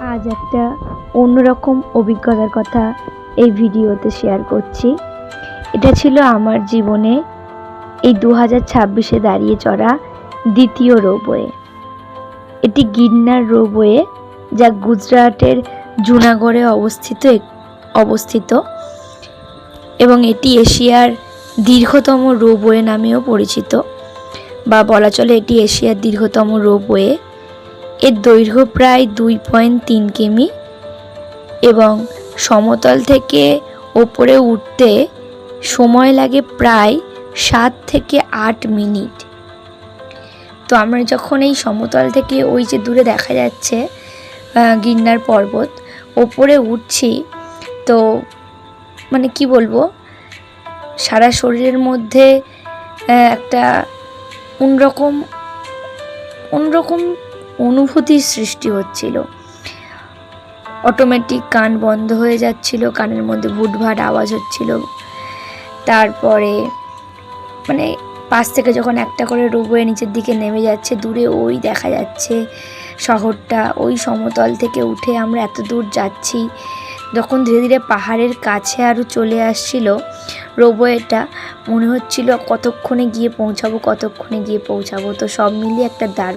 আজ একটা অন্যরকম অভিজ্ঞতার কথা এই ভিডিওতে শেয়ার করছি। এটা ছিল আমার জীবনে এই 2026-এ দাঁড়িয়ে চড়া দ্বিতীয় রোপওয়ে। এটি গিরনার রোপওয়ে, যা গুজরাটের জুনাগড়ে অবস্থিত এবং এটি এশিয়ার দীর্ঘতম রোপওয়ে নামেও পরিচিত, বা বলা চলে এটি এশিয়ার দীর্ঘতম রোপওয়ে। এর দৈর্ঘ্য প্রায় 2.3 কিমি এবং সমতল থেকে ওপরে উঠতে সময় লাগে প্রায় 7 থেকে 8 মিনিট। তো আমরা যখন এই সমতল থেকে ওই যে দূরে দেখা যাচ্ছে গিরনার পর্বত, ওপরে উঠছি, তো মানে কি বলবো, সারা শরীরের মধ্যে একটা অন্যরকম অনুভূতির সৃষ্টি হচ্ছিল। অটোমেটিক কান বন্ধ হয়ে যাচ্ছিল, কানের মধ্যে ভুটভাট আওয়াজ হচ্ছিল। তারপরে মানে পাশ থেকে যখন একটা করে রোপওয়ে নিচের দিকে নেমে যাচ্ছে, দূরে ওই দেখা যাচ্ছে শহরটা। ওই সমতল থেকে উঠে আমরা এত দূর যাচ্ছি, যখন ধীরে ধীরে পাহাড়ের কাছে আরও চলে আসছিল রোপওয়েটা, মনে হচ্ছিল কতক্ষণে গিয়ে পৌঁছাবো। তো সব মিলিয়ে একটা দারুণ